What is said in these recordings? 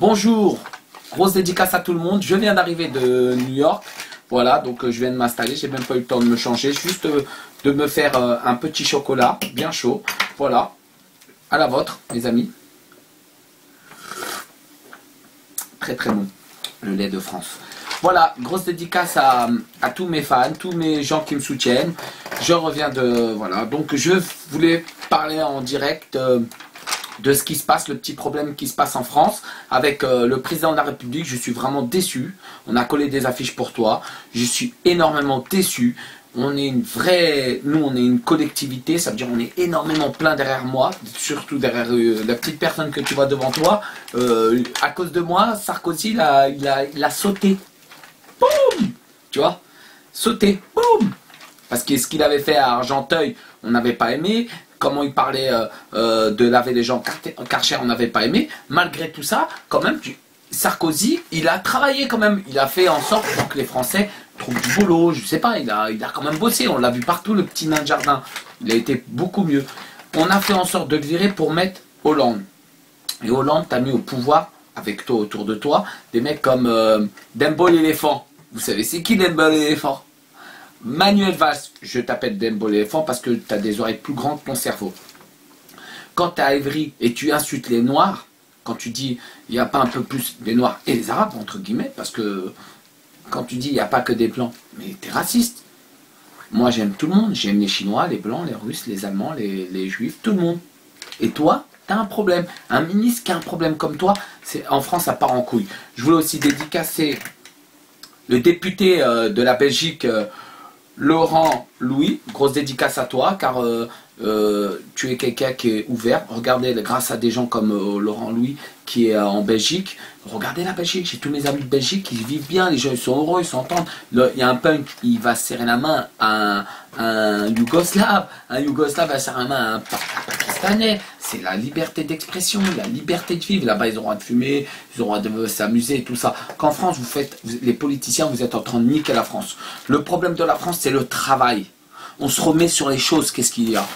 Bonjour, grosse dédicace à tout le monde. Je viens d'arriver de New York. Voilà, donc je viens de m'installer. J'ai même pas eu le temps de me changer. Juste de me faire un petit chocolat bien chaud. Voilà, à la vôtre, mes amis. Très très bon, le lait de France. Voilà, grosse dédicace à tous mes fans, tous mes gens qui me soutiennent. Je reviens de... Voilà, donc je voulais parler en direct de ce qui se passe, le petit problème qui se passe en France avec le président de la République. Je suis vraiment déçu. On a collé des affiches pour toi. Je suis énormément déçu. On est une vraie... Nous, on est une collectivité. Ça veut dire on est énormément plein derrière moi. Surtout derrière la petite personne que tu vois devant toi. À cause de moi, Sarkozy, il a sauté. Boum! Tu vois? Sauté. Boum! Parce que ce qu'il avait fait à Argenteuil, on n'avait pas aimé. Comment il parlait de laver les gens, Karcher, on n'avait pas aimé. Malgré tout ça, quand même, Sarkozy, il a travaillé quand même. Il a fait en sorte que les Français trouvent du boulot. Je sais pas, il a quand même bossé. On l'a vu partout, le petit nain de jardin. Il a été beaucoup mieux. On a fait en sorte de le virer pour mettre Hollande. Et Hollande t'a mis au pouvoir, avec toi, autour de toi, des mecs comme Dembo l'éléphant. Vous savez, c'est qui Dembo l'éléphant? Manuel Valls, je t'appelle Dembo l'éléphant parce que tu as des oreilles plus grandes que ton cerveau. Quand tu es à Évry et tu insultes les Noirs, quand tu dis il n'y a pas un peu plus des Noirs et les Arabes, entre guillemets, parce que quand tu dis il n'y a pas que des Blancs, mais tu es raciste. Moi j'aime tout le monde, j'aime les Chinois, les Blancs, les Russes, les Allemands, les Juifs, tout le monde. Et toi, tu as un problème. Un ministre qui a un problème comme toi, en France ça part en couille. Je voulais aussi dédicacer le député de la Belgique, Laurent Louis, grosse dédicace à toi, car tu es quelqu'un qui est ouvert. Regardez, grâce à des gens comme Laurent Louis, qui est en Belgique. Regardez la Belgique, j'ai tous mes amis de Belgique qui vivent bien, les gens ils sont heureux, ils s'entendent. Il y a un punk, il va serrer la main à un Yougoslave. Un Yougoslave va serrer la main à un Pakistanais. C'est la liberté d'expression, la liberté de vivre. Là-bas, ils ont le droit de fumer, ils ont le droit de s'amuser et tout ça. Qu'en France, les politiciens, vous êtes en train de niquer la France. Le problème de la France, c'est le travail. On se remet sur les choses, qu'est-ce qu'il y a?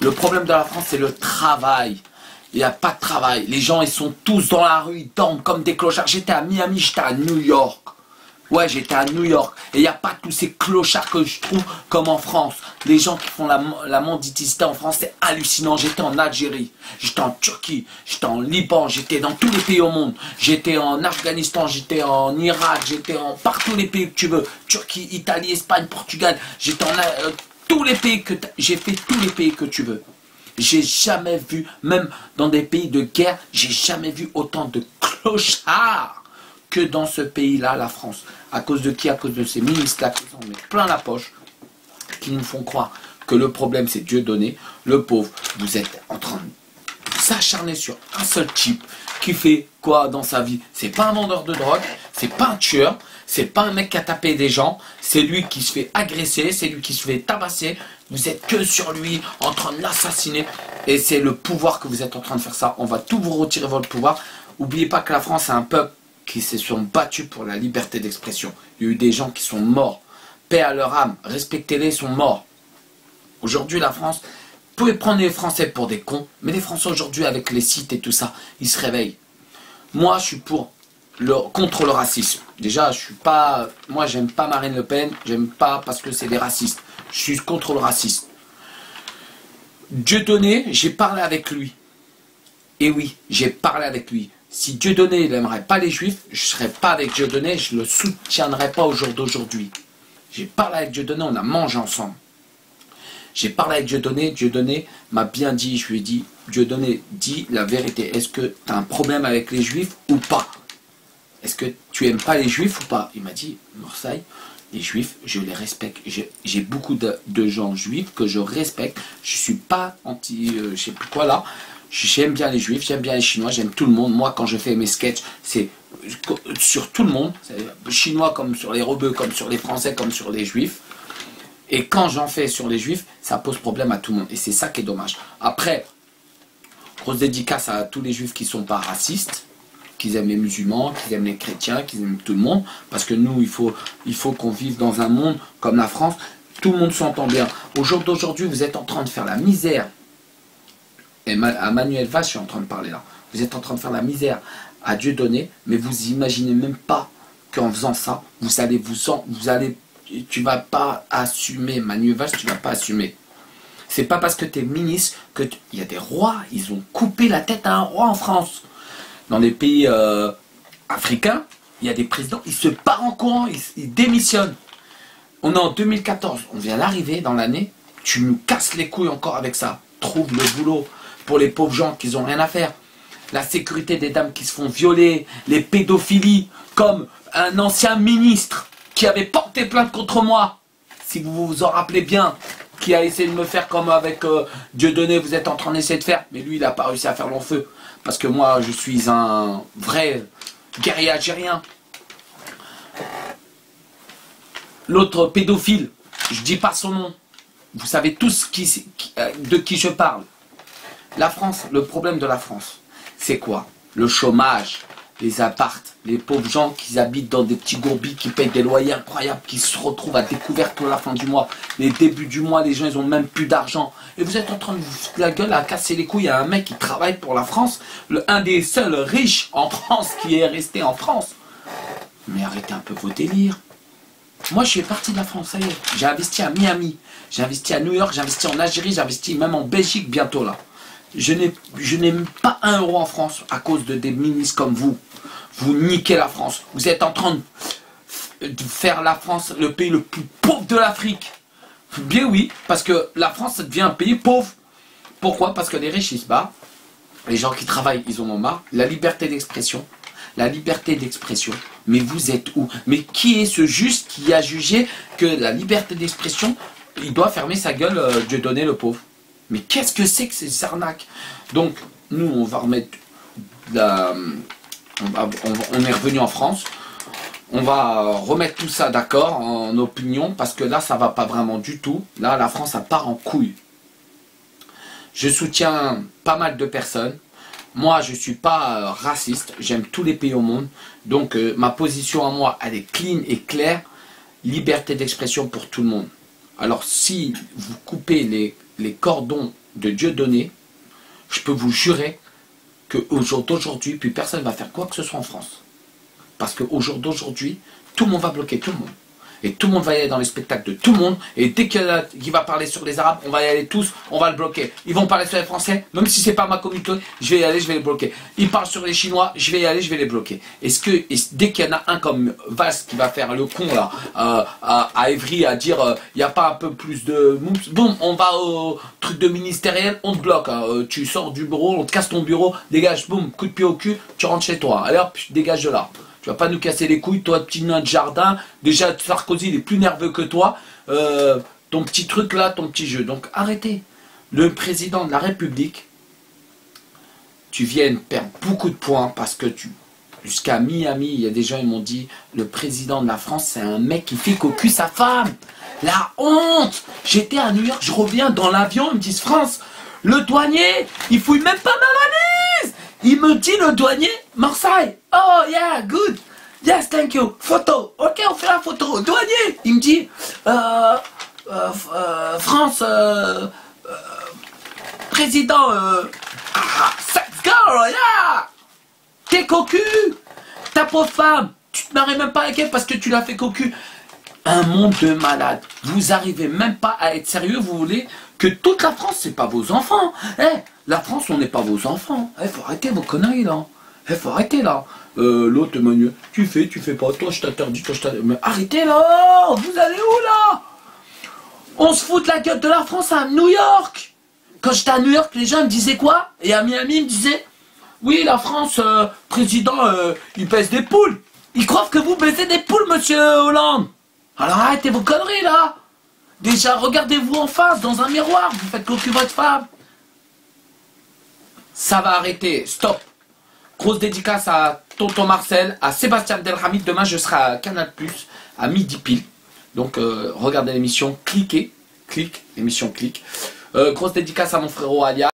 Le problème de la France, c'est le travail. Il n'y a pas de travail. Les gens, ils sont tous dans la rue, ils dorment comme des clochards. J'étais à Miami, j'étais à New York. Ouais, j'étais à New York. Et il n'y a pas tous ces clochards que je trouve comme en France. Les gens qui font la mendicité en France, c'est hallucinant. J'étais en Algérie, j'étais en Turquie, j'étais en Liban, j'étais dans tous les pays au monde. J'étais en Afghanistan, j'étais en Irak, j'étais en partout les pays que tu veux. Turquie, Italie, Espagne, Portugal. J'étais en tous les pays que j'ai fait tous les pays que tu veux. J'ai jamais vu, même dans des pays de guerre, j'ai jamais vu autant de clochards que dans ce pays-là, la France. À cause de qui? À cause de ces ministres-là qui s'en mettent plein la poche, qui nous font croire que le problème c'est Dieudonné. Le pauvre, vous êtes en train de s'acharner sur un seul type qui fait quoi dans sa vie? C'est pas un vendeur de drogue, c'est pas un tueur, c'est pas un mec qui a tapé des gens, c'est lui qui se fait agresser, c'est lui qui se fait tabasser. Vous êtes que sur lui, en train de l'assassiner. Et c'est le pouvoir que vous êtes en train de faire ça. On va tout vous retirer votre pouvoir. N'oubliez pas que la France a un peuple qui se sont battus pour la liberté d'expression. Il y a eu des gens qui sont morts. Paix à leur âme. Respectez-les, ils sont morts. Aujourd'hui, la France, vous pouvez prendre les Français pour des cons, mais les Français aujourd'hui, avec les sites et tout ça, ils se réveillent. Moi, je suis contre le racisme. Déjà, je suis pas... Moi, j'aime pas Marine Le Pen. J'aime pas parce que c'est des racistes. Je suis contre le racisme. Dieudonné, j'ai parlé avec lui. Et oui, j'ai parlé avec lui. Si Dieudonné n'aimerait pas les Juifs, je ne serais pas avec Dieudonné, je ne le soutiendrais pas au jour d'aujourd'hui. J'ai parlé avec Dieudonné, on a mangé ensemble. J'ai parlé avec Dieudonné, Dieudonné m'a bien dit, je lui ai dit, Dieudonné, dis la vérité, est-ce que tu as un problème avec les Juifs ou pas? Est-ce que tu aimes pas les Juifs ou pas? Il m'a dit, Marseille, les Juifs, je les respecte. J'ai beaucoup de gens juifs que je respecte. Je suis pas anti, je sais plus quoi là. J'aime bien les Juifs, j'aime bien les Chinois, j'aime tout le monde. Moi, quand je fais mes sketchs, c'est sur tout le monde. Chinois comme sur les rebeux, comme sur les Français, comme sur les Juifs. Et quand j'en fais sur les Juifs, ça pose problème à tout le monde. Et c'est ça qui est dommage. Après, grosse dédicace à tous les Juifs qui sont pas racistes, qu'ils aiment les musulmans, qu'ils aiment les chrétiens, qu'ils aiment tout le monde. Parce que nous, il faut qu'on vive dans un monde comme la France. Tout le monde s'entend bien. Au jour d'aujourd'hui, vous êtes en train de faire la misère. Et à Manuel Valls, je suis en train de parler là. Vous êtes en train de faire la misère à Dieudonné, mais vous imaginez même pas qu'en faisant ça, tu vas pas assumer, Manuel Valls, tu vas pas assumer. C'est pas parce que tu es ministre que il y a des rois, ils ont coupé la tête à un roi en France. Dans les pays africains, il y a des présidents, ils se partent en courant, ils démissionnent. On est en 2014, on vient d'arriver dans l'année, tu nous casses les couilles encore avec ça. Trouve le boulot pour les pauvres gens qui n'ont rien à faire. La sécurité des dames qui se font violer, les pédophilies, comme un ancien ministre qui avait porté plainte contre moi, si vous vous en rappelez bien, qui a essayé de me faire comme avec Dieudonné, vous êtes en train d'essayer de faire, mais lui il n'a pas réussi à faire long feu, parce que moi je suis un vrai guerrier algérien. L'autre pédophile, je dis pas son nom, vous savez tous de qui je parle. La France, le problème de la France, c'est quoi? Le chômage, les appartes, les pauvres gens qui habitent dans des petits gourbis, qui payent des loyers incroyables, qui se retrouvent à découvert pour la fin du mois. Les débuts du mois, les gens, ils ont même plus d'argent. Et vous êtes en train de vous foutre la gueule à casser les couilles à un mec qui travaille pour la France, un des seuls riches en France qui est resté en France. Mais arrêtez un peu vos délires. Moi, je suis parti de la France, ça y est. J'ai investi à Miami, j'ai investi à New York, j'ai investi en Algérie, j'ai investi même en Belgique bientôt là. Je n'ai pas un euro en France à cause de des ministres comme vous. Vous niquez la France. Vous êtes en train de faire la France le pays le plus pauvre de l'Afrique. Bien oui, parce que la France ça devient un pays pauvre. Pourquoi? Parce que les riches ils se battent. Les gens qui travaillent, ils en ont marre. La liberté d'expression. La liberté d'expression. Mais vous êtes où? Mais qui est ce juste qui a jugé que la liberté d'expression, il doit fermer sa gueule, Dieudonné le pauvre? Mais qu'est-ce que c'est que ces arnaques? Donc, nous, on va remettre on est revenu en France. On va remettre tout ça d'accord en opinion, parce que là, ça va pas vraiment du tout. Là, la France, ça part en couille. Je soutiens pas mal de personnes. Moi, je suis pas raciste. J'aime tous les pays au monde. Donc, ma position à moi, elle est clean et claire. Liberté d'expression pour tout le monde. Alors, si vous coupez les cordons de Dieudonné, je peux vous jurer qu'au jour d'aujourd'hui, plus personne ne va faire quoi que ce soit en France. Parce qu'au jour d'aujourd'hui, tout le monde va bloquer tout le monde. Et tout le monde va y aller dans les spectacles de tout le monde. Et dès qu'il va parler sur les Arabes, on va y aller tous, on va le bloquer. Ils vont parler sur les Français, même si c'est pas ma communauté, je vais y aller, je vais les bloquer. Ils parlent sur les Chinois, je vais y aller, je vais les bloquer. Dès qu'il y en a un comme Valls qui va faire le con là, à Évry, à dire il n'y a pas un peu plus de mousse, boum, on va au truc de ministériel, on te bloque. Tu sors du bureau, on te casse ton bureau, dégage, boum, coup de pied au cul, tu rentres chez toi. Allez hop, dégage de là. Tu vas pas nous casser les couilles, toi, petit nain de jardin. Déjà, Sarkozy, il est plus nerveux que toi. Ton petit truc là, ton petit jeu. Donc, arrêtez. Le président de la République, tu viens perdre beaucoup de points parce que jusqu'à Miami, il y a des gens, ils m'ont dit, le président de la France, c'est un mec qui fait cocu sa femme. La honte! J'étais à New York, je reviens dans l'avion, ils me disent, France, le douanier, il fouille même pas ma valise! Il me dit le douanier, Marseille. Oh yeah, good. Yes, thank you. Photo. Ok, on fait la photo. Douanier. Il me dit, France, président, sex girl, yeah. T'es cocu. Ta pauvre femme. Tu te maries même pas avec elle parce que tu l'as fait cocu. Un monde de malades. Vous arrivez même pas à être sérieux, vous voulez que toute la France, c'est pas vos enfants. La France, on n'est pas vos enfants. Faut arrêter vos conneries là. Faut arrêter là. L'autre Emmanuel, tu fais pas, toi je t'interdis, toi je t'interdis. Mais arrêtez là, vous allez où là? On se fout de la gueule de la France à New York. Quand j'étais à New York, les gens me disaient quoi? Et à Miami, ils me disaient, oui, la France, président, il pèse des poules. Ils croient que vous baissez des poules, monsieur Hollande. Alors arrêtez vos conneries là. Déjà, regardez-vous en face, dans un miroir, vous faites cocu votre femme. Ça va arrêter, stop. Grosse dédicace à Tonton Marcel, à Sébastien Abdelhamid. Demain, je serai à Canal+, à midi pile. Donc, regardez l'émission, cliquez, l'émission clique. Grosse dédicace à mon frérot Alia.